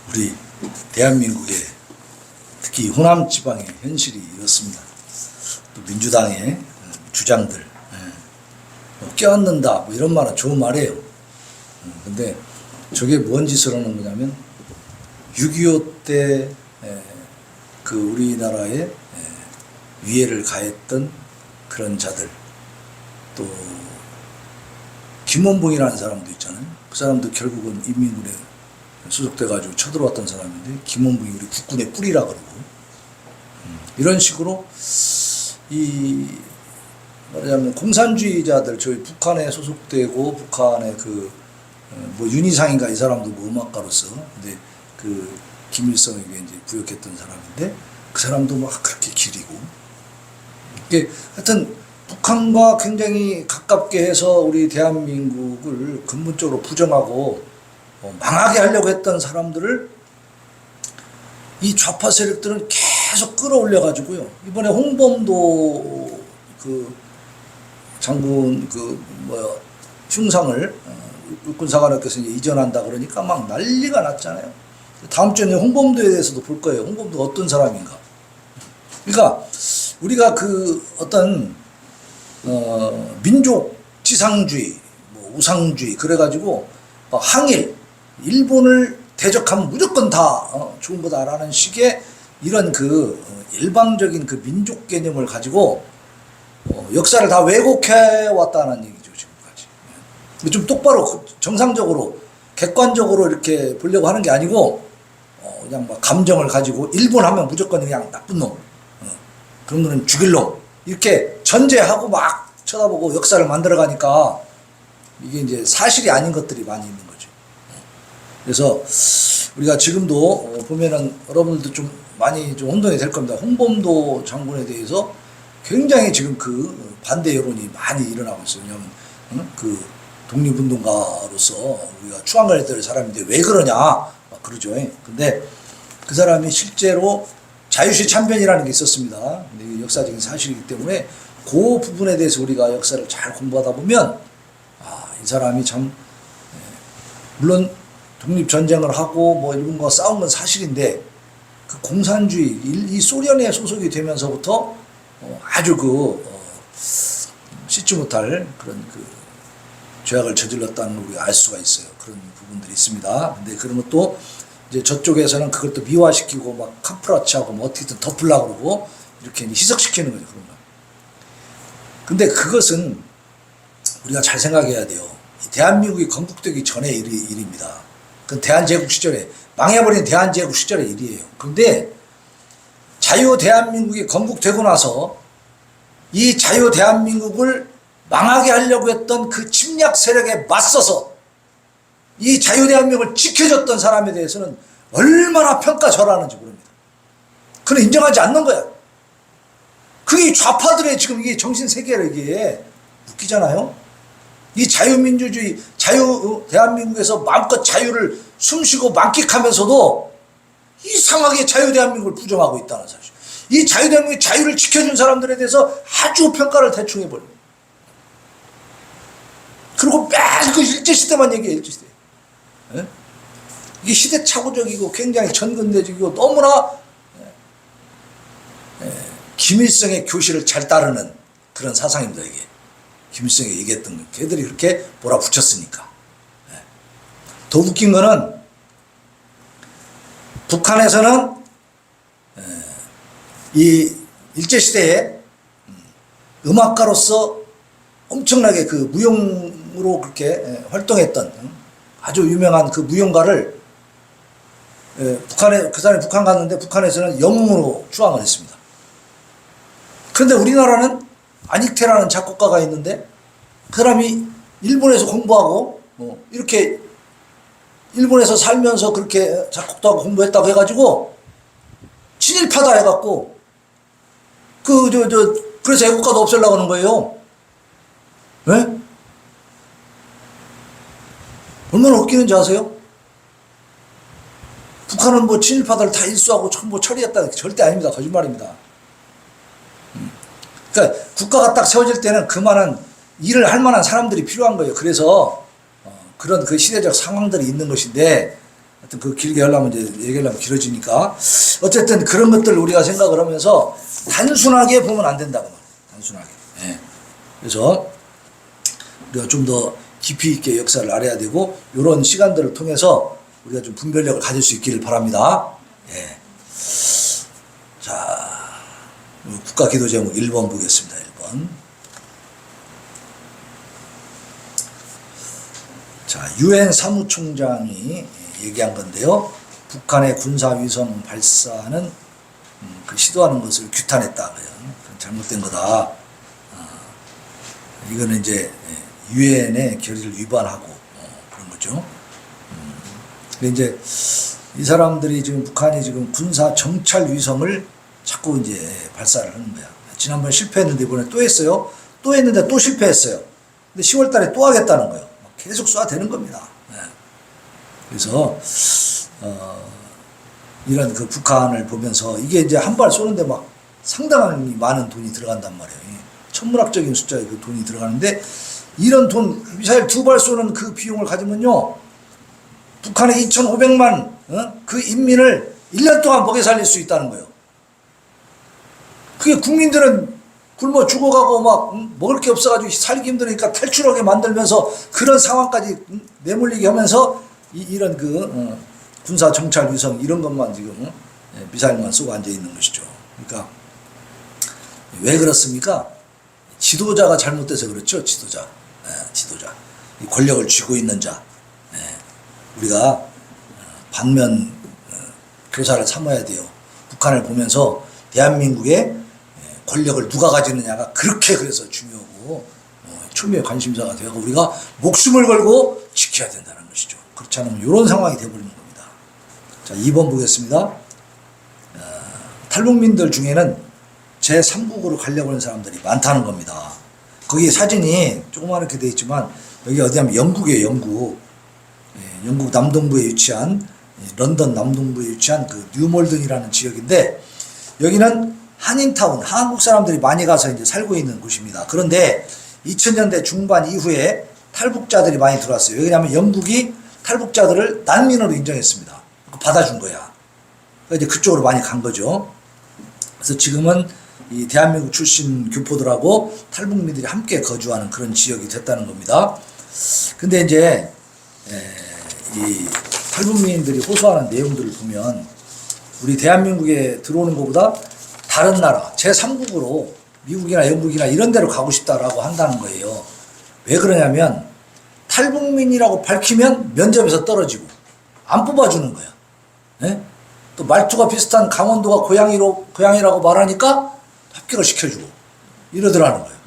우리 대한민국의 특히 호남 지방의 현실이 이렇습니다. 또 민주당의 주장들 뭐 껴안는다 뭐 이런 말은 좋은 말이에요. 근데 저게 뭔 짓을 하는 거냐면 6.25 때 그 우리나라에 위해를 가했던 그런 자들, 또 김원봉이라는 사람도 있잖아요. 그 사람도 결국은 인민군에 소속돼가지고 쳐들어왔던 사람인데 김원봉이 우리 국군의 뿌리라 그러고 이런 식으로 이 말하자면 공산주의자들, 저희 북한에 소속되고 북한의 그 뭐 윤희상인가 이 사람도 뭐 음악가로서 근데 그 김일성에게 이제 부역했던 사람인데 그 사람도 막 그렇게 기리고 이게 하여튼 북한과 굉장히 가깝게 해서 우리 대한민국을 근본적으로 부정하고 망하게 하려고 했던 사람들을 이 좌파 세력들은 계속 끌어올려 가지고요. 이번에 홍범도 그 장군 그 뭐야 흉상을 육군사관학교에서 이제 이전한다 그러니까 막 난리가 났잖아요. 다음 주에 홍범도에 대해서도 볼 거예요. 홍범도가 어떤 사람인가. 그러니까 우리가 그 어떤 민족 지상주의, 뭐 우상주의 그래가지고 항일, 일본을 대적하면 무조건 다 좋은 거다라는 식의 이런 그 일방적인 그 민족 개념을 가지고 역사를 다 왜곡해 왔다는 얘기죠 지금까지. 좀 똑바로 정상적으로 객관적으로 이렇게 보려고 하는 게 아니고 그냥 막 감정을 가지고 일본 하면 무조건 그냥 나쁜 놈, 그런 놈은 죽일 놈 이렇게 전제하고 막 쳐다보고 역사를 만들어가니까 이게 이제 사실이 아닌 것들이 많이 있는 거죠. 그래서 우리가 지금도 보면은 여러분들도 좀 많이 좀 혼동이 될 겁니다. 홍범도 장군에 대해서 굉장히 지금 그 반대 여론이 많이 일어나고 있어요. 왜냐하면 그 독립운동가로서 우리가 추앙해야 될 사람인데 왜 그러냐 막 그러죠. 근데 그 사람이 실제로 자유시 참변이라는 게 있었습니다. 근데 이게 역사적인 사실이기 때문에 그 부분에 대해서 우리가 역사를 잘 공부하다 보면 이 사람이 참 물론 독립전쟁을 하고 뭐 일본과 싸운 건 사실인데 그 공산주의 이 소련에 소속이 되면서부터 아주 씻지 못할 그런 그 죄악을 저질렀다는 걸 우리가 알 수가 있어요. 그런 부분들이 있습니다. 근데 그런 것도 이제 저쪽에서는 그걸 또 미화시키고 막 카프라치하고 뭐 어떻게든 덮으려고 그러고 이렇게 희석시키는 거죠. 그런 거. 근데 그것은 우리가 잘 생각해야 돼요. 대한민국이 건국되기 전의 일입니다. 그건 대한제국 시절에 망해버린 대한제국 시절의 일이에요. 그런데 자유 대한민국이 건국되고 나서 이 자유 대한민국을 망하게 하려고 했던 그 침략 세력에 맞서서 이 자유 대한민국을 지켜줬던 사람에 대해서는 얼마나 평가절하는지 모릅니다. 그는 인정하지 않는 거야. 그게 좌파들의 지금 이게 정신세계라 이게 웃기잖아요. 이 자유민주주의, 대한민국에서 마음껏 자유를 숨쉬고 만끽하면서도 이상하게 자유대한민국을 부정하고 있다는 사실. 이 자유대한민국의 자유를 지켜준 사람들에 대해서 아주 평가를 대충 해버려요. 그리고 매일 그 일제시대만 얘기해, 일제시대. 예? 이게 시대착오적이고 굉장히 전근대적이고 너무나 김일성의 교실을 잘 따르는 그런 사상입니다, 이게. 김일성이 얘기했던 거. 걔들이 그렇게 몰아붙였으니까. 더 웃긴 거는 북한에서는 이 일제시대에 음악가로서 엄청나게 그 무용으로 그렇게 활동했던 아주 유명한 그 무용가를 북한에, 그 사람이 북한 갔는데 북한에서는 영웅으로 추앙을 했습니다. 그런데 우리나라는 안익태라는 작곡가가 있는데 그 사람이 일본에서 공부하고 이렇게 일본에서 살면서 그렇게 작곡도 하고 공부했다고 해가지고 친일파다 해갖고 그래서 애국가도 없애려고 하는 거예요. 왜? 얼마나 웃기는지 아세요? 북한은 뭐 친일파들 다 일수하고 전부 처리했다. 절대 아닙니다. 거짓말입니다. 그러니까 국가가 딱 세워질 때는 그만한 일을 할 만한 사람들이 필요한 거예요. 그래서 그런 그 시대적 상황들이 있는 것인데 하여튼 그 길게 하려면 이제 얘기하려면 길어지니까 어쨌든 그런 것들을 우리가 생각을 하면서 단순하게 보면 안 된다고 말이에요. 단순하게. 예. 그래서 우리가 좀 더 깊이 있게 역사를 알아야 되고 이런 시간들을 통해서 우리가 좀 분별력을 가질 수 있기를 바랍니다. 예. 자, 국가 기도 제목 1번 보겠습니다. 1번. 자, 유엔 사무총장이 얘기한 건데요. 북한의 군사위성 발사는 그 시도하는 것을 규탄했다고요. 잘못된 거다. 이거는 이제 유엔의 결의를 위반하고 그런 거죠. 근데 이제 이 사람들이 지금 북한이 지금 군사 정찰 위성을 자꾸 이제 발사를 하는 거야. 지난번에 실패했는데 이번에 또 했어요. 또 했는데 또 실패했어요. 근데 10월 달에 또 하겠다는 거예요. 계속 쏴대는 겁니다. 네. 그래서 이런 그 북한을 보면서 이게 이제 한 발 쏘는데 막 상당히 많은 돈이 들어간단 말이에요. 천문학적인 숫자의 그 돈이 들어가는데 이런 돈, 미사일 2발 쏘는 그 비용을 가지면요. 북한의 2,500만 그 인민을 1년 동안 먹여 살릴 수 있다는 거예요. 그게 국민들은 굶어 죽어가고 막 먹을 게 없어가지고 살기 힘드니까 탈출하게 만들면서 그런 상황까지 내몰리게 하면서 이런 그 군사 정찰 위성 이런 것만 지금 미사일만 쏘고 앉아 있는 것이죠. 그러니까 왜 그렇습니까? 지도자가 잘못돼서 그렇죠. 지도자. 지도자. 이 권력을 쥐고 있는 자. 우리가 반면 교사를 삼아야 돼요. 북한을 보면서 대한민국의 권력을 누가 가지느냐가 그렇게 그래서 중요하고 초미의 관심사가 되고 우리가 목숨을 걸고 지켜야 된다는 것이죠. 그렇지 않으면 이런 상황이 되어버리는 겁니다. 자, 2번 보겠습니다. 탈북민들 중에는 제3국으로 가려고 하는 사람들이 많다는 겁니다. 거기 사진이 조그맣게 되어 있지만 여기 어디 하면 영국이에요. 영국. 영국 남동부에 위치한 런던 남동부에 위치한 그 뉴몰든이라는 지역인데 여기는 한인타운, 한국 사람들이 많이 가서 이제 살고 있는 곳입니다. 그런데 2000년대 중반 이후에 탈북자들이 많이 들어왔어요. 왜냐하면 영국이 탈북자들을 난민으로 인정했습니다. 받아준 거야. 이제 그쪽으로 많이 간 거죠. 그래서 지금은 이 대한민국 출신 교포들하고 탈북민들이 함께 거주하는 그런 지역이 됐다는 겁니다. 근데 이제 이 탈북민들이 호소하는 내용들을 보면 우리 대한민국에 들어오는 것보다 다른 나라 제3국으로 미국이나 영국이나 이런 데로 가고 싶다라고 한다는 거예요. 왜 그러냐면 탈북민이라고 밝히면 면접에서 떨어지고 안 뽑아주는 거야. 네? 또 말투가 비슷한 강원도가 고향이라고 말하니까 합격을 시켜주고 이러더라는 거예요.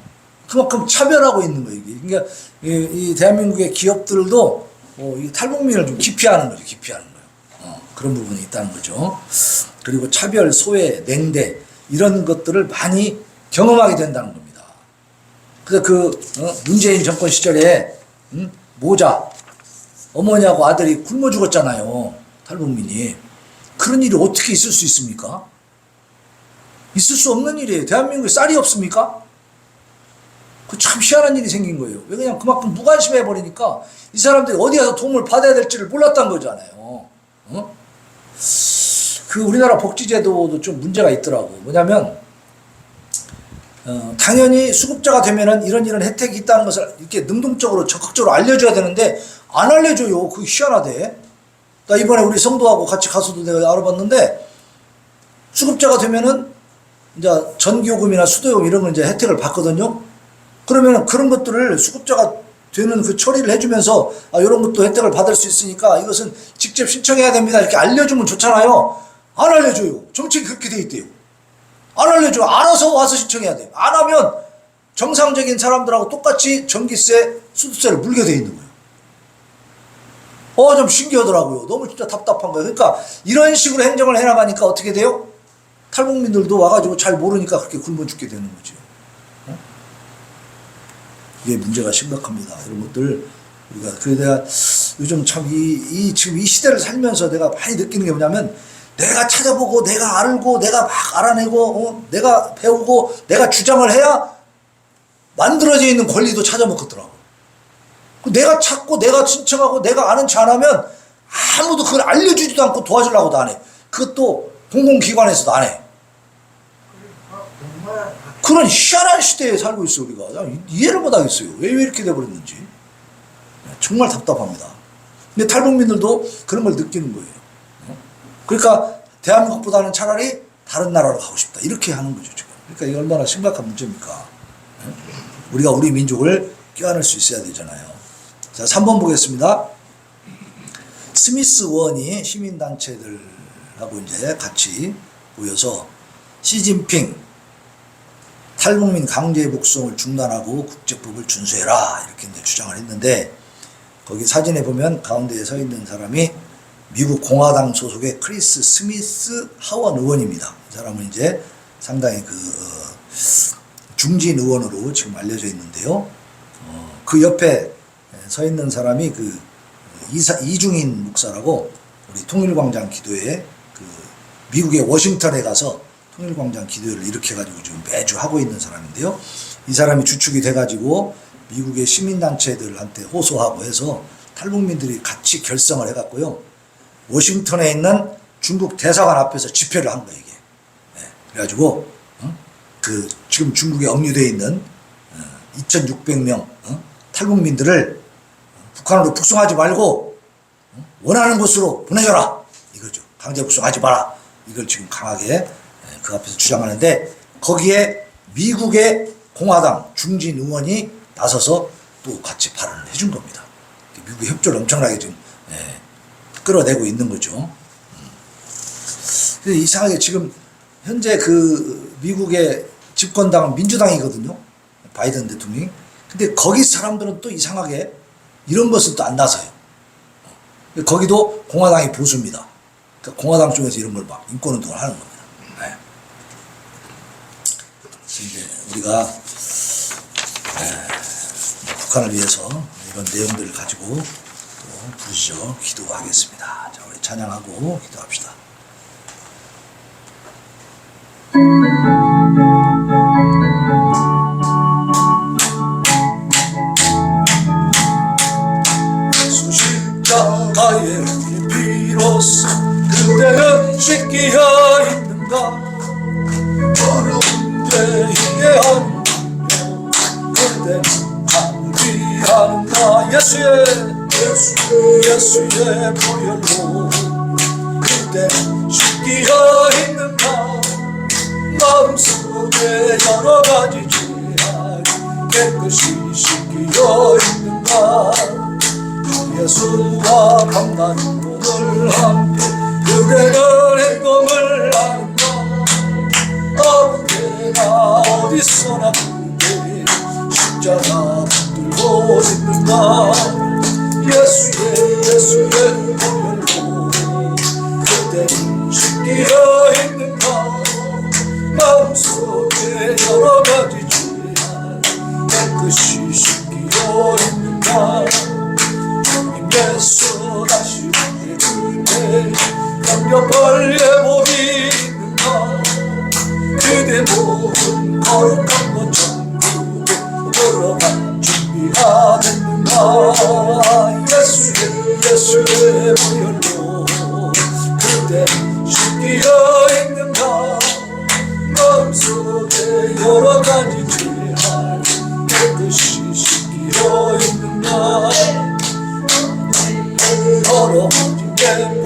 그만큼 차별하고 있는 거예요. 그러니까 이 대한민국의 기업들도 이 탈북민을 좀 기피하는 거죠. 기피하는 거예요. 그런 부분이 있다는 거죠. 그리고 차별, 소외, 냉대 이런 것들을 많이 경험하게 된다는 겁니다. 그래서 문재인 정권 시절에 모자 어머니하고 아들이 굶어 죽었잖아요. 탈북민이. 그런 일이 어떻게 있을 수 있습니까? 있을 수 없는 일이에요. 대한민국에 쌀이 없습니까? 그 참 희한한 일이 생긴 거예요. 왜 그냥 그만큼 무관심해 버리니까 이 사람들이 어디 가서 도움을 받아야 될지를 몰랐던 거잖아요. 그 우리나라 복지제도도 좀 문제가 있더라고. 뭐냐면 당연히 수급자가 되면은 이런 혜택이 있다는 것을 이렇게 능동적으로 적극적으로 알려줘야 되는데 안 알려줘요. 그게 희한하대. 나 이번에 우리 성도하고 같이 가서도 내가 알아봤는데 수급자가 되면은 이제 전기요금이나 수도요금 이런 걸 이제 혜택을 받거든요. 그러면은 그런 것들을 수급자가 되는 그 처리를 해주면서 이런 것도 혜택을 받을 수 있으니까 이것은 직접 신청해야 됩니다. 이렇게 알려주면 좋잖아요. 안 알려줘요. 정책이 그렇게 돼 있대요. 안 알려줘. 알아서 와서 신청해야 돼요. 안 하면 정상적인 사람들하고 똑같이 전기세, 수도세를 물게 돼 있는 거예요. 좀 신기하더라고요. 너무 진짜 답답한 거예요. 그러니까 이런 식으로 행정을 해나가니까 어떻게 돼요? 탈북민들도 와가지고 잘 모르니까 그렇게 굶어 죽게 되는 거죠. 이게 문제가 심각합니다. 이런 것들 우리가 그래서 내가 요즘 참 지금 이 시대를 살면서 내가 많이 느끼는 게 뭐냐면 내가 찾아보고 내가 알고 내가 막 알아내고 내가 배우고 내가 주장을 해야 만들어져 있는 권리도 찾아먹겠더라고. 내가 찾고 내가 신청하고 내가 아는 체 안 하면 아무도 그걸 알려주지도 않고 도와주려고도 안 해. 그것도 공공기관에서도 안 해. 그런 희한한 시대에 살고 있어 우리가. 이해를 못하겠어요. 왜 이렇게 돼버렸는지. 정말 답답합니다. 근데 탈북민들도 그런 걸 느끼는 거예요. 그러니까 대한민국보다는 차라리 다른 나라로 가고 싶다 이렇게 하는 거죠 지금. 그러니까 이게 얼마나 심각한 문제입니까. 우리가 우리 민족을 껴안을 수 있어야 되잖아요. 자, 3번 보겠습니다. 스미스 원이 시민단체들하고 이제 같이 모여서 시진핑 탈북민 강제 북송을 중단하고 국제법을 준수해라 이렇게 이제 주장을 했는데, 거기 사진에 보면 가운데에 서 있는 사람이 미국 공화당 소속의 크리스 스미스 하원 의원입니다. 이 사람은 이제 상당히 중진 의원으로 지금 알려져 있는데요. 그 옆에 서 있는 사람이 이중인 목사라고 우리 통일광장 기도회 미국의 워싱턴에 가서 통일광장 기도회를 일으켜가지고 지금 매주 하고 있는 사람인데요. 이 사람이 주축이 돼가지고 미국의 시민단체들한테 호소하고 해서 탈북민들이 같이 결성을 해갖고요. 워싱턴에 있는 중국 대사관 앞에서 집회를 한 거예요, 이게. 네. 그래가지고, 지금 중국에 억류되어 있는 2,600명 탈북민들을 북한으로 북송하지 말고 원하는 곳으로 보내줘라. 이거죠. 강제 북송하지 마라. 이걸 지금 강하게 그 앞에서 주장하는데, 거기에 미국의 공화당 중진 의원이 나서서 또 같이 발언을 해준 겁니다. 미국의 협조를 엄청나게 지금 끌어내고 있는 거죠. 근데 이상하게 지금 현재 미국의 집권당은 민주당이거든요. 바이든 대통령이. 근데 거기 사람들은 또 이상하게 이런 것은 또 안 나서요. 거기도 공화당이 보수입니다. 그러니까 공화당 쪽에서 이런 걸 막 인권운동을 하는 겁니다. 네. 그래서 이제 우리가 북한을 위해서 이런 내용들을 가지고 또 부르짖어 기도하겠습니다. 자, 우리 찬양하고 기도합시다. 수십자가의 비로소 그대는 씻기어 있는가. 어려운데 이해하는 그대는 하는가. 예수의 보혈로 그대는 씻기어 있는가. 마음속에 여러 가지 죄악 깨끗이 씻기어 있는가. 예수와 감당이 오늘 함께 그대는 행동을 하는가. 아무데나 어디서나 그대 십자가 붙들고 있는가. 예수의 보혈로 그대는 씻기어 있는가. 마음속에 여러 가지 죄악 깨끗이 씻기어 있는가. 주님께서 다시 오실 때 양옆을 예복이 있는가. 그대 몸은 거룩한 것 천국에 들어갈 준비가 됐는가. 예수의 보혈로 그대 씻기어 있는가. 마음속에 여러 가지 죄악 깨끗이 씻기어 있는가. 더러워진 내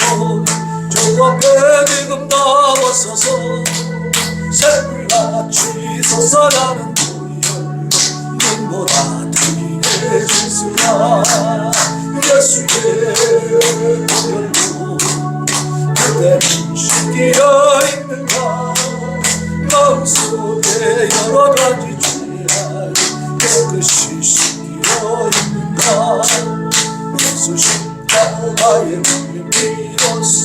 저 앞에 지금 나와서서 새불같이 솟아나는 보혈로 눈보다 더위에 주시라. 예수의 보혈로 그대는 씻기어 있는가. 마음속에 여러 가지 죄악 깨끗이 씻기어 있는가. 예수 십자가의 보혈로서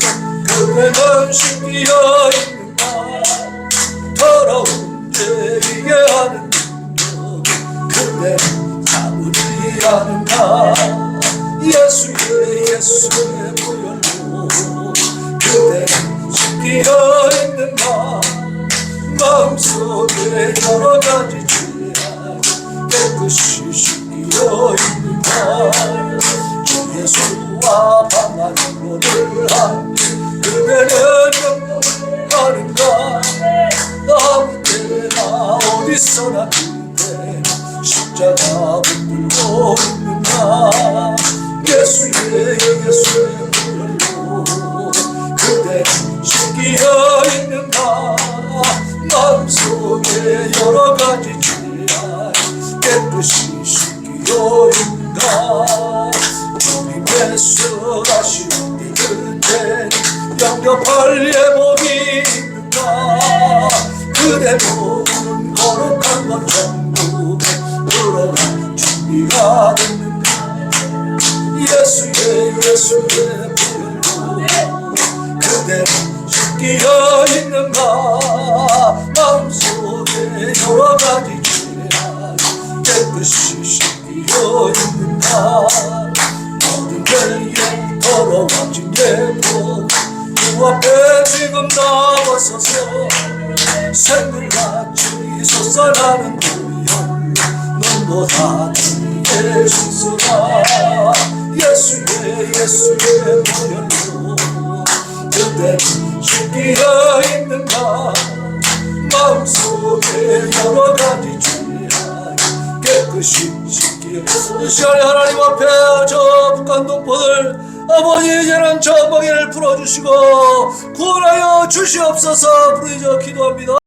그대는 씻기어 있는가. 더러운 죄 이해하는 능력 그대는 참으리 하는가. 예수의 보혈로 그대는 씻기어 있는가. 마음속에 여러 가지 죄악 깨끗이 씻기어 있는가. 주 예수와 방안으로 명령하는가 아무 때나 어디서나 그대 십자가 붙들고 있는가 예수의 보혈로 그대 씻기어 있는가 마음속에 여러 가지 죄악 깨끗이 씻기어 있는가 주님의 선하신 우리 그대 영접할 예복이 있는가 그대 몸은 거룩한 것 전부 들어갈 준비가 됐는가 예수의 보혈로 그대 씻기어 있는가 마음속에 여러 가지 죄악 깨끗이 씻기어 있는가 모든 죄에 더러워진 예복 주 앞에 지금 나와서서 생물같이 솟아나는 보혈 눈보다 주의 신수라 예수의 보혈로 그대 씻기어 있는가 마음속에 여러 가지 죄악 깨끗이 씻기어 이 시간에 하나님 앞에 저 북한 동포들 아버지 이제는 저 멍에를 풀어주시고 구원하여 주시옵소서 부르짖어 기도합니다.